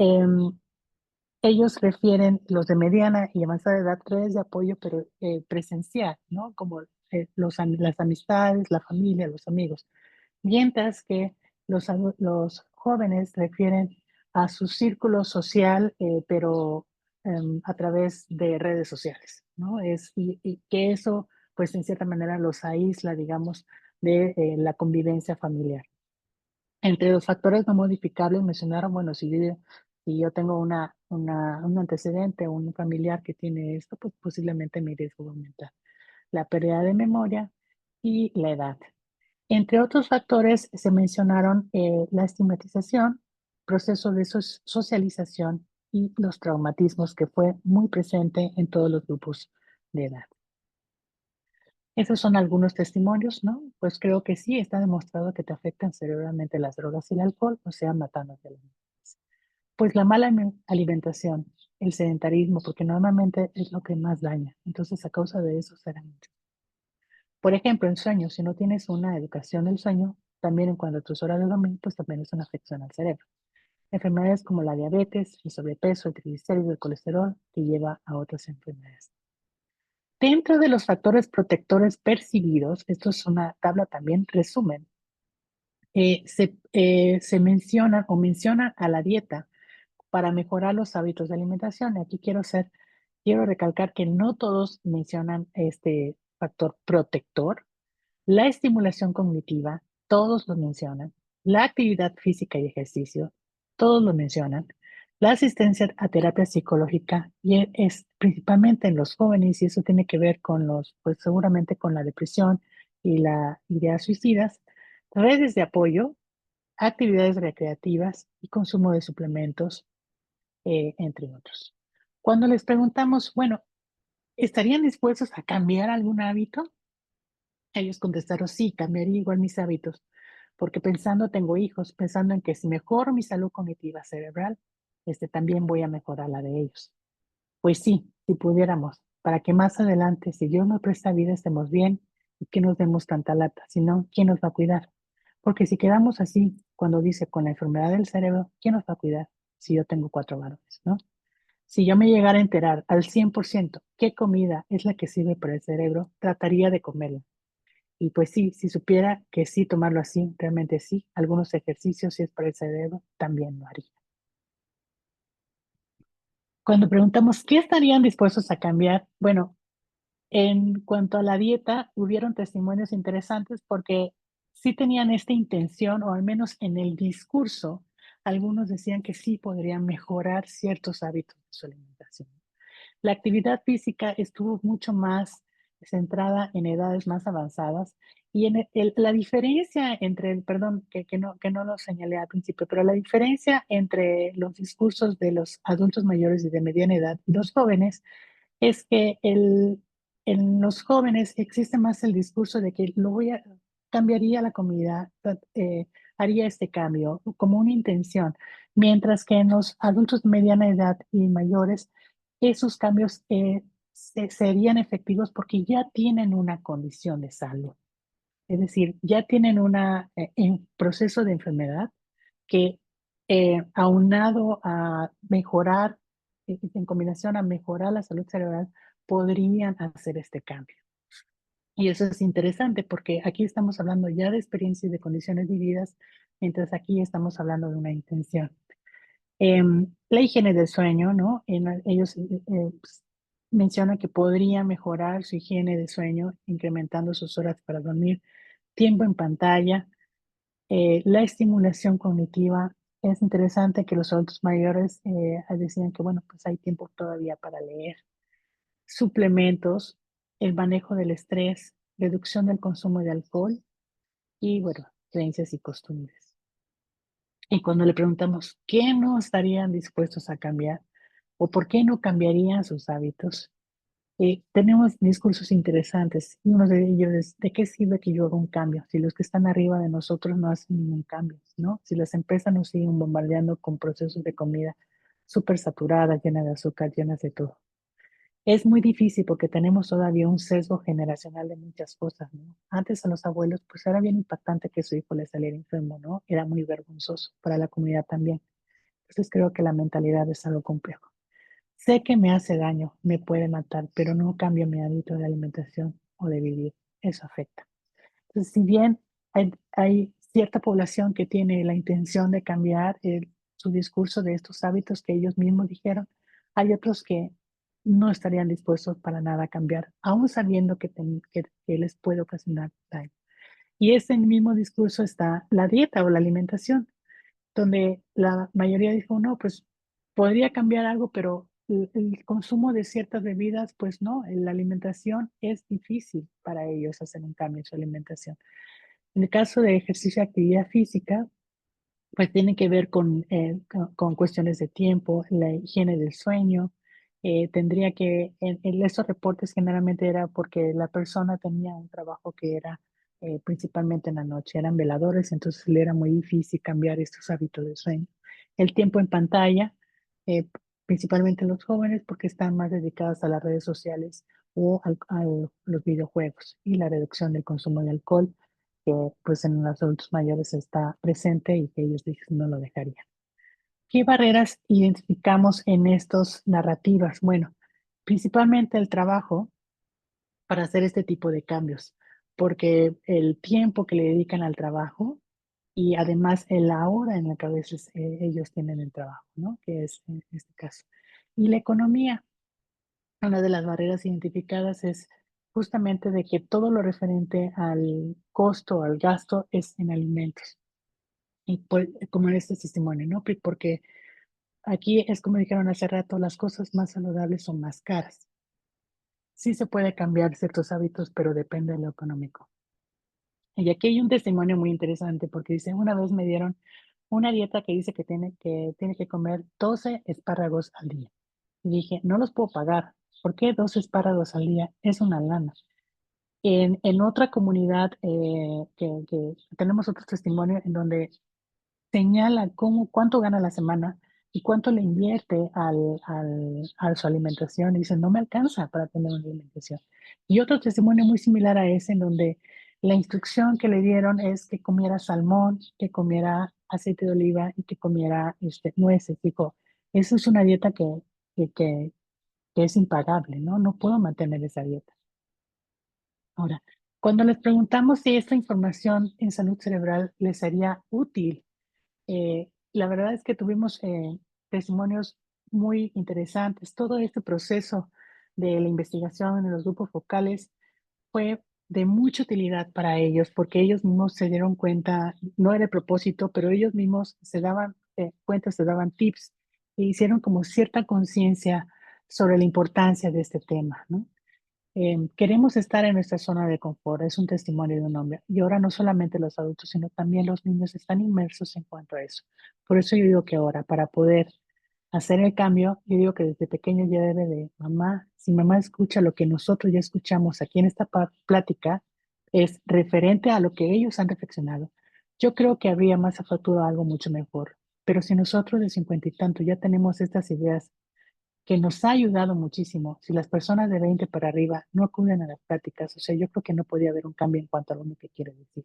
Speaker 2: ellos refieren, los de mediana y avanzada edad, redes de apoyo, pero presencial, ¿no? Como las amistades, la familia, los amigos. Mientras que los jóvenes refieren a su círculo social, pero a través de redes sociales, ¿no? Y que eso, pues en cierta manera, los aísla, digamos, de la convivencia familiar. Entre los factores no modificables mencionaron, bueno, si yo tengo un antecedente o un familiar que tiene esto, pues posiblemente mi riesgo va a aumentar. La pérdida de memoria y la edad. Entre otros factores se mencionaron la estigmatización, proceso de socialización y los traumatismos, que fue muy presente en todos los grupos de edad. Esos son algunos testimonios, ¿no? Pues creo que sí, está demostrado que te afectan cerebralmente las drogas y el alcohol, o sea, matándote a la mente. Pues la mala alimentación, el sedentarismo, porque normalmente es lo que más daña. Entonces, a causa de eso será mucho. Por ejemplo, el sueño, si no tienes una educación del sueño, también en cuanto a tus horas de dormir, pues también es una afección al cerebro. Enfermedades como la diabetes, el sobrepeso, el triglicéridos, el colesterol, que lleva a otras enfermedades. Dentro de los factores protectores percibidos, esto es una tabla también, resumen, se menciona o menciona a la dieta para mejorar los hábitos de alimentación. Aquí quiero recalcar que no todos mencionan este factor protector. La estimulación cognitiva, todos lo mencionan. La actividad física y ejercicio, todos lo mencionan. La asistencia a terapia psicológica, y es principalmente en los jóvenes, y eso tiene que ver con pues seguramente con la depresión y la ideas suicidas. Redes de apoyo, actividades recreativas y consumo de suplementos, entre otros. Cuando les preguntamos, bueno, ¿estarían dispuestos a cambiar algún hábito? Ellos contestaron, sí, cambiaría igual mis hábitos, porque pensando, tengo hijos, pensando en que si mejoro mi salud cognitiva cerebral, también voy a mejorar la de ellos. Pues sí, si pudiéramos, para que más adelante, si Dios nos presta vida, estemos bien y que nos demos tanta lata. Si no, ¿quién nos va a cuidar? Porque si quedamos así, cuando dice con la enfermedad del cerebro, ¿quién nos va a cuidar? Si yo tengo 4 varones, ¿no? Si yo me llegara a enterar al 100% qué comida es la que sirve para el cerebro, trataría de comerla. Y pues sí, si supiera que sí, tomarlo así, realmente sí, algunos ejercicios, si es para el cerebro, también lo haría. Cuando preguntamos qué estarían dispuestos a cambiar, bueno, en cuanto a la dieta, hubieron testimonios interesantes porque sí tenían esta intención, o al menos en el discurso, algunos decían que sí podrían mejorar ciertos hábitos de su alimentación. La actividad física estuvo mucho más centrada en edades más avanzadas y la diferencia perdón, que no lo señalé al principio, pero la diferencia entre los discursos de los adultos mayores y de mediana edad y los jóvenes es que En los jóvenes existe más el discurso de que cambiaría la comida, haría este cambio como una intención, mientras que en los adultos de mediana edad y mayores, esos cambios serían efectivos porque ya tienen una condición de salud. Es decir, ya tienen un proceso de enfermedad que, aunado a mejorar, en combinación a mejorar la salud cerebral, podrían hacer este cambio. Y eso es interesante porque aquí estamos hablando ya de experiencias y de condiciones vividas, mientras aquí estamos hablando de una intención. La higiene del sueño, ¿no? Ellos pues, mencionan que podría mejorar su higiene de sueño, incrementando sus horas para dormir, tiempo en pantalla, la estimulación cognitiva. Es interesante que los adultos mayores decían que, bueno, pues hay tiempo todavía para leer. Suplementos, el manejo del estrés, reducción del consumo de alcohol y, bueno, creencias y costumbres. Y cuando le preguntamos qué no estarían dispuestos a cambiar o por qué no cambiarían sus hábitos, tenemos discursos interesantes y uno de ellos es: ¿de qué sirve que yo haga un cambio si los que están arriba de nosotros no hacen ningún cambio, ¿no? Si las empresas nos siguen bombardeando con procesos de comida súper saturadas, llenas de azúcar, llenas de todo. Es muy difícil porque tenemos todavía un sesgo generacional de muchas cosas, ¿no? Antes a los abuelos, pues era bien impactante que su hijo le saliera enfermo, ¿no? Era muy vergonzoso para la comunidad también. Entonces creo que la mentalidad es algo complejo. Sé que me hace daño, me puede matar, pero no cambio mi hábito de alimentación o de vivir. Eso afecta. Entonces, si bien hay cierta población que tiene la intención de cambiar su discurso de estos hábitos que ellos mismos dijeron, hay otros que no estarían dispuestos para nada a cambiar, aún sabiendo que les puede ocasionar daño. Y ese mismo discurso está la dieta o la alimentación, donde la mayoría dijo, no, pues podría cambiar algo, pero el consumo de ciertas bebidas, pues no, la alimentación es difícil para ellos hacer un cambio en su alimentación. En el caso de ejercicio y actividad física, pues tiene que ver con cuestiones de tiempo, la higiene del sueño. Tendría que, en estos reportes generalmente era porque la persona tenía un trabajo que era principalmente en la noche, eran veladores, entonces le era muy difícil cambiar estos hábitos de sueño. El tiempo en pantalla, eh, principalmente los jóvenes, porque están más dedicados a las redes sociales o a los videojuegos, y la reducción del consumo de alcohol que pues en los adultos mayores está presente y que ellos dicen no lo dejarían. ¿Qué barreras identificamos en estas narrativas? Bueno, principalmente el trabajo para hacer este tipo de cambios, porque el tiempo que le dedican al trabajo y además la hora en la que a veces ellos tienen el trabajo, ¿no? Que es en este caso. Y la economía, una de las barreras identificadas es justamente de que todo lo referente al costo, al gasto, es en alimentos. Y pues, como en este testimonio, ¿no? Porque aquí es como dijeron hace rato, las cosas más saludables son más caras. Sí se puede cambiar ciertos hábitos, pero depende de lo económico. Y aquí hay un testimonio muy interesante porque dice, una vez me dieron una dieta que dice que tiene que comer 12 espárragos al día. Y dije, no los puedo pagar. ¿Por qué 12 espárragos al día? Es una lana. En otra comunidad que tenemos otro testimonio en donde señala cuánto gana la semana y cuánto le invierte a su alimentación. Y dice, no me alcanza para tener una alimentación. Y otro testimonio muy similar a ese, en donde la instrucción que le dieron es que comiera salmón, que comiera aceite de oliva y que comiera nueces. Dijo, eso es una dieta que, que, que es impagable, ¿no? No puedo mantener esa dieta. Ahora, cuando les preguntamos si esta información en salud cerebral les sería útil, la verdad es que tuvimos testimonios muy interesantes. Todo este proceso de la investigación en los grupos focales fue de mucha utilidad para ellos, porque ellos mismos se dieron cuenta, no era el propósito, pero ellos mismos se daban cuenta, se daban tips e hicieron como cierta conciencia sobre la importancia de este tema, ¿no? Queremos estar en nuestra zona de confort, es un testimonio de un hombre. Y ahora no solamente los adultos, sino también los niños están inmersos en cuanto a eso. Por eso yo digo que ahora, para poder hacer el cambio. Yo digo que desde pequeño ya debe de mamá, si mamá escucha lo que nosotros ya escuchamos aquí en esta plática, es referente a lo que ellos han reflexionado. Yo creo que habría más a futuro algo mucho mejor. Pero si nosotros de 50 y tanto ya tenemos estas ideas que nos ha ayudado muchísimo, si las personas de 20 para arriba no acuden a las pláticas, o sea, yo creo que no podía haber un cambio en cuanto a lo que quiere decir.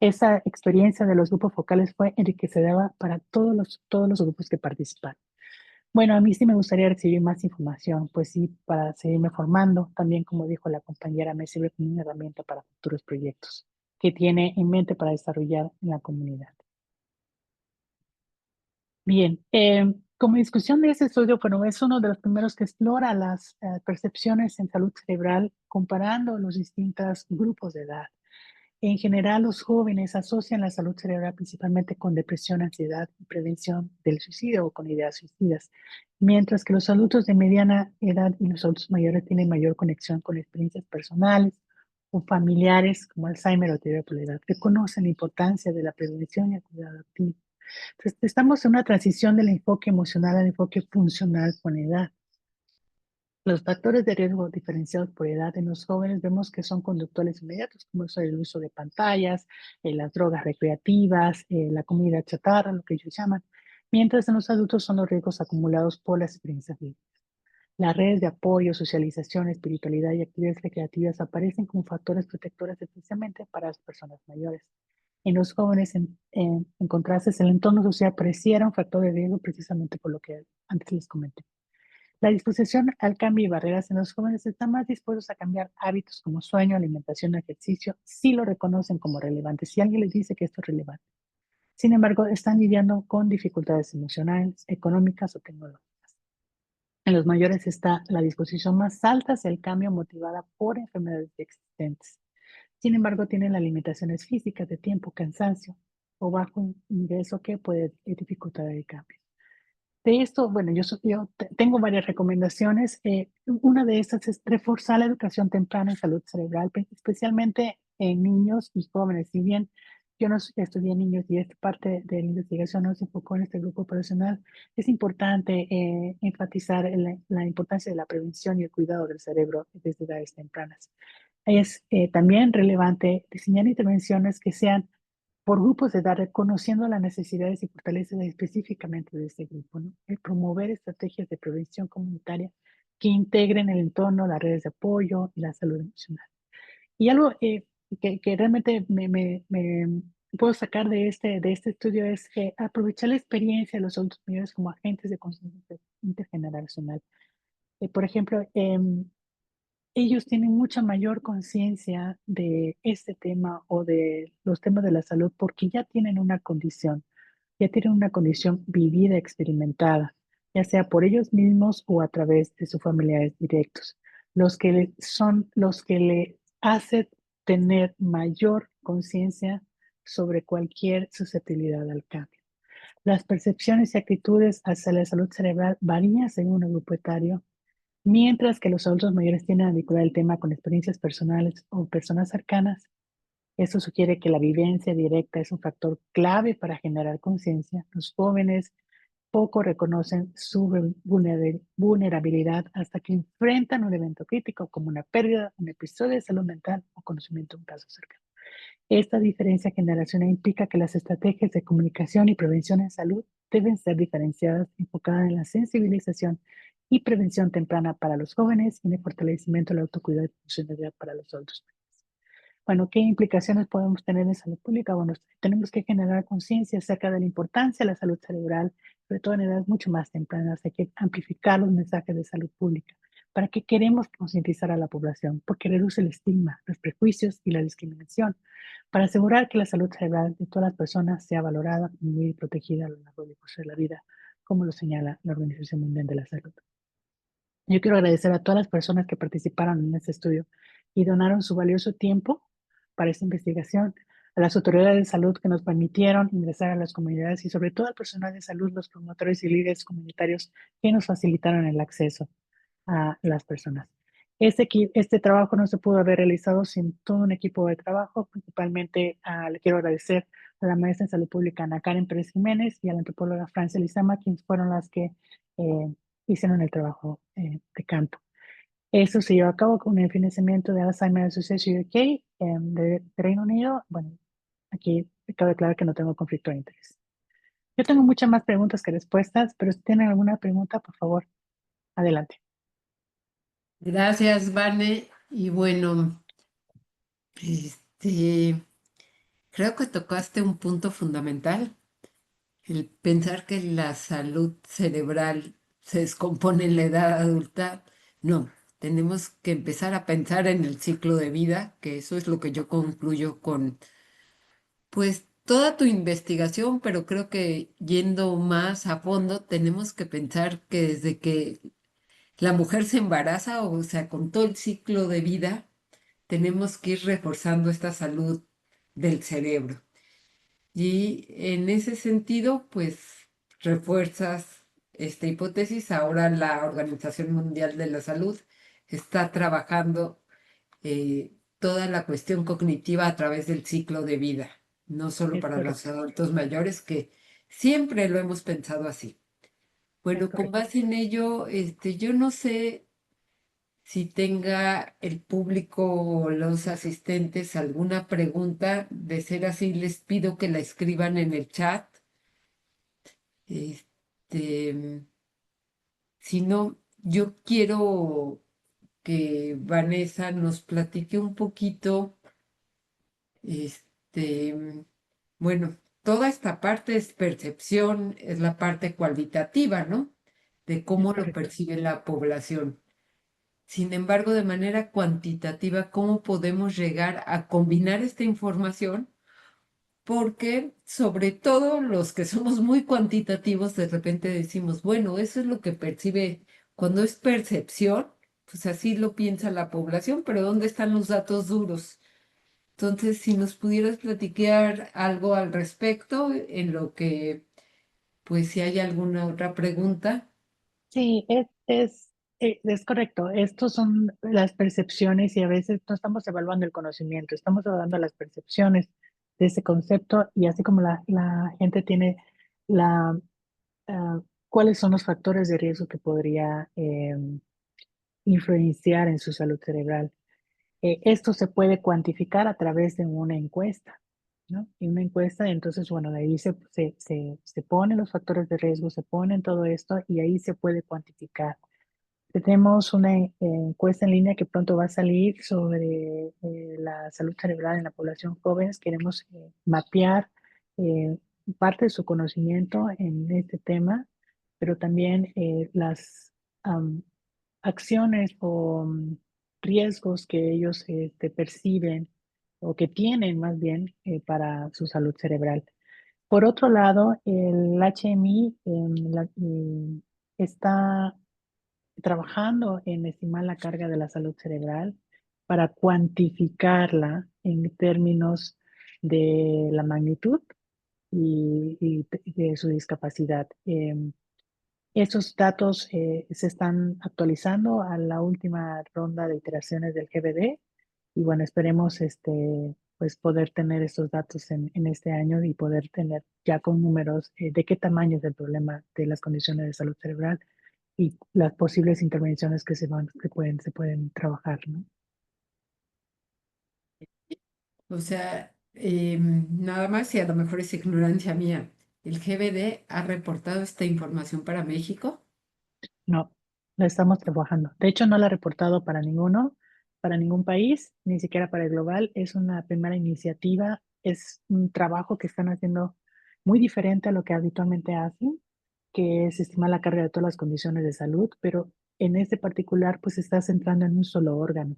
Speaker 2: Esa experiencia de los grupos focales fue enriquecedora para todos los grupos que participaron. Bueno, a mí sí me gustaría recibir más información, pues sí, para seguirme formando. También, como dijo la compañera, me sirve como una herramienta para futuros proyectos que tiene en mente para desarrollar en la comunidad. Bien, como discusión de este estudio, bueno, es uno de los primeros que explora las percepciones en salud cerebral comparando los distintos grupos de edad. En general, los jóvenes asocian la salud cerebral principalmente con depresión, ansiedad y prevención del suicidio o con ideas suicidas, mientras que los adultos de mediana edad y los adultos mayores tienen mayor conexión con experiencias personales o familiares como Alzheimer o teoría de la edad, reconocen la importancia de la prevención y el cuidado activo. Entonces, estamos en una transición del enfoque emocional al enfoque funcional con la edad. Los factores de riesgo diferenciados por edad en los jóvenes vemos que son conductuales inmediatos, como el uso de pantallas, las drogas recreativas, la comida chatarra, lo que ellos llaman, mientras en los adultos son los riesgos acumulados por las experiencias vividas. Las redes de apoyo, socialización, espiritualidad y actividades recreativas aparecen como factores protectores especialmente para las personas mayores. En los jóvenes, en contraste, el entorno social pareciera un factor de riesgo precisamente por lo que antes les comenté. La disposición al cambio y barreras en los jóvenes están más dispuestos a cambiar hábitos como sueño, alimentación, ejercicio, si lo reconocen como relevantes, si alguien les dice que esto es relevante. Sin embargo, están lidiando con dificultades emocionales, económicas o tecnológicas. En los mayores está la disposición más alta hacia el cambio motivada por enfermedades existentes. Sin embargo, tienen las limitaciones físicas de tiempo, cansancio o bajo ingreso que puede dificultar el cambio. De esto, bueno, tengo varias recomendaciones. Una de estas es reforzar la educación temprana en salud cerebral, especialmente en niños y jóvenes. Si bien yo no estudié niños y esta parte de la investigación no se enfocó en este grupo profesional, es importante enfatizar la importancia de la prevención y el cuidado del cerebro desde edades tempranas. Es también relevante diseñar intervenciones que sean por grupos de edad, reconociendo las necesidades y fortalezas específicamente de este grupo, ¿no? El promover estrategias de prevención comunitaria que integren el entorno, las redes de apoyo y la salud emocional. Y algo que realmente me puedo sacar de este estudio es aprovechar la experiencia de los adultos mayores como agentes de conciencia intergeneracional. Por ejemplo, ellos tienen mucha mayor conciencia de este tema o de los temas de la salud porque ya tienen una condición vivida, experimentada, ya sea por ellos mismos o a través de sus familiares directos, son los que le hacen tener mayor conciencia sobre cualquier susceptibilidad al cambio. Las percepciones y actitudes hacia la salud cerebral varían según el grupo etario. Mientras que los adultos mayores tienden a vincular el tema con experiencias personales o personas cercanas, eso sugiere que la vivencia directa es un factor clave para generar conciencia. Los jóvenes poco reconocen su vulnerabilidad hasta que enfrentan un evento crítico como una pérdida, un episodio de salud mental o conocimiento de un caso cercano. Esta diferencia generacional implica que las estrategias de comunicación y prevención en salud deben ser diferenciadas, enfocadas en la sensibilización y prevención temprana para los jóvenes y en el fortalecimiento del autocuidado y funcionalidad para los adultos. Bueno, ¿qué implicaciones podemos tener en salud pública? Bueno, tenemos que generar conciencia acerca de la importancia de la salud cerebral, sobre todo en edades mucho más tempranas. Hay que amplificar los mensajes de salud pública. ¿Para qué queremos concientizar a la población? Porque reduce el estigma, los prejuicios y la discriminación, para asegurar que la salud cerebral de todas las personas sea valorada y protegida a lo largo del curso de la vida, como lo señala la Organización Mundial de la Salud. Yo quiero agradecer a todas las personas que participaron en este estudio y donaron su valioso tiempo para esta investigación, a las autoridades de salud que nos permitieron ingresar a las comunidades y sobre todo al personal de salud, los promotores y líderes comunitarios que nos facilitaron el acceso a las personas. Este trabajo no se pudo haber realizado sin todo un equipo de trabajo, principalmente le quiero agradecer a la maestra en salud pública Ana Karen Pérez Jiménez y a la antropóloga Francia Lizama, quienes fueron las que eh, hicieron el trabajo de campo. Eso se llevó a cabo con el financiamiento de Alzheimer Association UK de Reino Unido. Bueno, aquí cabe aclarar que no tengo conflicto de interés. Yo tengo muchas más preguntas que respuestas, pero si tienen alguna pregunta, por favor, adelante.
Speaker 1: Gracias, Vane. Y bueno, este, creo que tocaste un punto fundamental, el pensar que la salud cerebral se descompone en la edad adulta. No, tenemos que empezar a pensar en el ciclo de vida, que eso es lo que yo concluyo con, pues, toda tu investigación, pero creo que yendo más a fondo, tenemos que pensar que desde que la mujer se embaraza, o sea, con todo el ciclo de vida, tenemos que ir reforzando esta salud del cerebro. Y en ese sentido, pues refuerzas esta hipótesis. Ahora la Organización Mundial de la Salud está trabajando toda la cuestión cognitiva a través del ciclo de vida, no solo
Speaker 2: Es
Speaker 1: para los
Speaker 2: correcto,
Speaker 1: adultos mayores, que siempre lo hemos pensado así.
Speaker 2: es
Speaker 1: Bueno, con
Speaker 2: correcto.
Speaker 1: base en ello, yo no sé si tenga el público o los asistentes alguna pregunta. De ser así, les pido que la escriban en el chat. Este, si no, yo quiero que Vanessa nos platique un poquito, bueno, toda esta parte es percepción, es la parte cualitativa, ¿no? De
Speaker 2: Es
Speaker 1: cómo lo
Speaker 2: correcto.
Speaker 1: percibe la población. Sin embargo, de manera cuantitativa, ¿cómo podemos llegar a combinar esta información? Porque sobre todo los que somos muy cuantitativos, de repente decimos, bueno, eso es lo que percibe cuando es percepción, pues así lo piensa la población, pero ¿dónde están los datos duros? Entonces, si nos pudieras platicar algo al respecto, en lo que, pues si hay alguna otra pregunta.
Speaker 2: Sí, es correcto. Estos son las percepciones y a veces no estamos evaluando el conocimiento, estamos evaluando las percepciones de ese concepto y así como la gente tiene la, cuáles son los factores de riesgo que podría influenciar en su salud cerebral. Esto se puede cuantificar a través de una encuesta, ¿no? Y una encuesta, entonces, bueno, de ahí se ponen los factores de riesgo, se ponen todo esto y ahí se puede cuantificar. Tenemos una encuesta en línea que pronto va a salir sobre la salud cerebral en la población joven. Queremos mapear eh, parte de su conocimiento en este tema, pero también las am, acciones o riesgos que ellos perciben o que tienen más bien para su salud cerebral. Por otro lado, el HMI está trabajando en estimar la carga de la salud cerebral para cuantificarla en términos de la magnitud y de su discapacidad. Esos datos se están actualizando a la última ronda de iteraciones del GBD y bueno, esperemos pues poder tener estos datos en este año y poder tener ya con números de qué tamaño es el problema de las condiciones de salud cerebral y las posibles intervenciones que se pueden trabajar, ¿no?
Speaker 1: O sea, nada más, y a lo mejor es ignorancia mía, ¿el GBD ha reportado esta información para México?
Speaker 2: No, la estamos trabajando. De hecho, no la ha reportado para ningún país, ni siquiera para el global. Es una primera iniciativa, es un trabajo que están haciendo muy diferente a lo que habitualmente hacen, que es estimar la carga de todas las condiciones de salud, pero en este particular, pues se está centrando en un solo órgano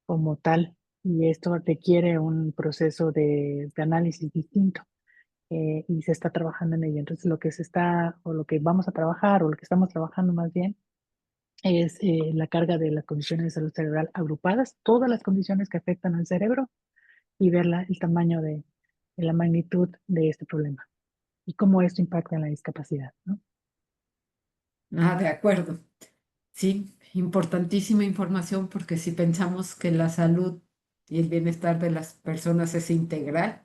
Speaker 2: como tal, y esto requiere un proceso de análisis distinto. Y se está trabajando en ello. Entonces, lo que se está, o lo que vamos a trabajar, o lo que estamos trabajando más bien, es la carga de las condiciones de salud cerebral agrupadas, todas las condiciones que afectan al cerebro y ver el tamaño de la magnitud de este problema y cómo esto impacta en la discapacidad, ¿no?
Speaker 1: Ah, de acuerdo. Sí, importantísima información porque si pensamos que la salud y el bienestar de las personas es integral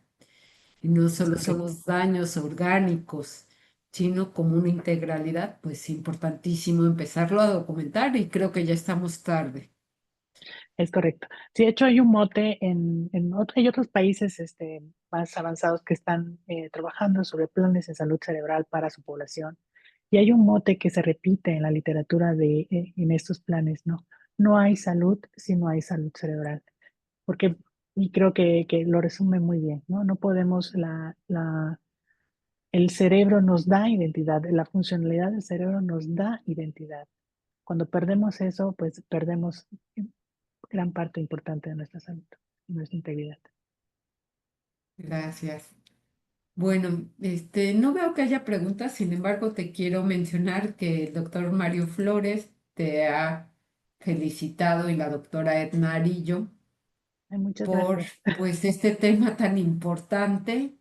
Speaker 1: y no
Speaker 2: Es
Speaker 1: solo son
Speaker 2: correcto.
Speaker 1: los daños orgánicos, sino como una integralidad, pues importantísimo empezarlo a documentar y creo que ya estamos tarde.
Speaker 2: Es correcto. Sí, de hecho hay un mote hay otros países más avanzados que están trabajando sobre planes de salud cerebral para su población. Y hay un mote que se repite en la literatura en estos planes, ¿no? No hay salud si no hay salud cerebral. Porque, y creo que lo resume muy bien, ¿no? No podemos, el cerebro nos da identidad, la funcionalidad del cerebro nos da identidad. Cuando perdemos eso, pues perdemos gran parte importante de nuestra salud y nuestra integridad.
Speaker 1: Gracias. Bueno, no veo que haya preguntas, sin embargo, te quiero mencionar que el doctor Mario Flores te ha felicitado y la doctora Edna Arillo
Speaker 2: Ay, muchas
Speaker 1: por
Speaker 2: gracias.
Speaker 1: pues este tema tan importante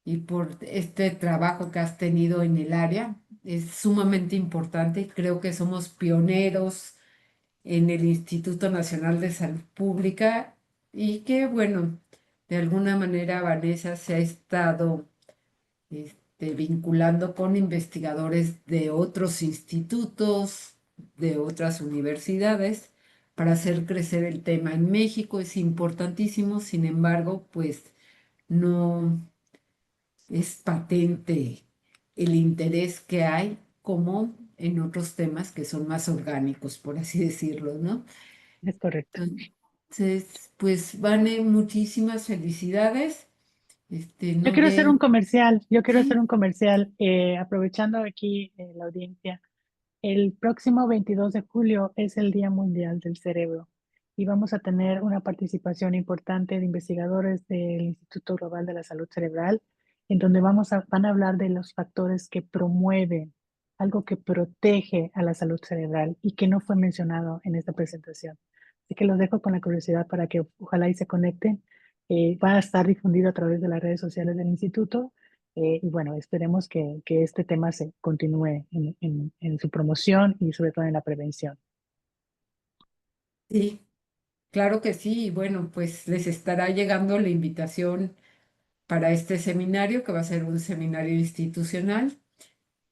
Speaker 1: y por este trabajo que has tenido en el área. Es sumamente importante y creo que somos pioneros en el Instituto Nacional de Salud Pública y que, bueno, de alguna manera Vanessa se ha estado vinculando con investigadores de otros institutos, de otras universidades, para hacer crecer el tema. En México es importantísimo, sin embargo, pues no es patente el interés que hay como en otros temas que son más orgánicos, por así decirlo, ¿no?
Speaker 2: Es correcto.
Speaker 1: Entonces, pues, Vane, muchísimas felicidades.
Speaker 2: Yo
Speaker 1: No
Speaker 2: quiero hacer un
Speaker 1: veo,
Speaker 2: comercial, yo quiero hacer
Speaker 1: sí,
Speaker 2: un comercial, aprovechando aquí la audiencia. El próximo 22 de julio es el Día Mundial del Cerebro y vamos a tener una participación importante de investigadores del Instituto Global de la Salud Cerebral, en donde van a hablar de los factores que promueven, algo que protege a la salud cerebral y que no fue mencionado en esta presentación. Así que los dejo con la curiosidad para que ojalá y se conecten. Va a estar difundido a través de las redes sociales del instituto y bueno, esperemos que este tema se continúe en su promoción y sobre todo en la prevención.
Speaker 1: sí, claro que sí. Y bueno, pues les estará llegando la invitación para este seminario, que va a ser un seminario institucional.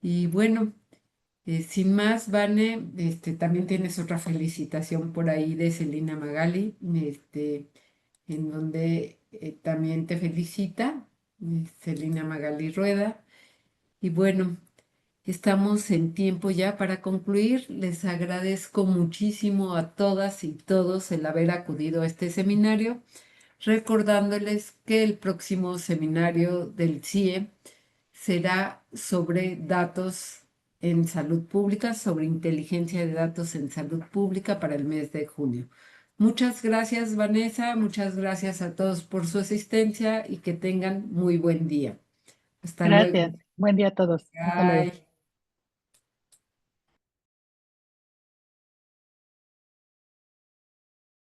Speaker 1: Y bueno, sin más, Vane, también tienes otra felicitación por ahí de Celina Magali, en donde también te felicita, Celina Magali Rueda. Y bueno, estamos en tiempo ya para concluir. Les agradezco muchísimo a todas y todos el haber acudido a este seminario, recordándoles que el próximo seminario del CIE será sobre datos en salud pública, sobre inteligencia de datos en salud pública para el mes de junio. Muchas gracias, Vanessa. Muchas gracias a todos por su asistencia y que tengan muy buen día. Hasta luego.
Speaker 2: Gracias. Buen día a todos. Hasta luego.
Speaker 1: Bye.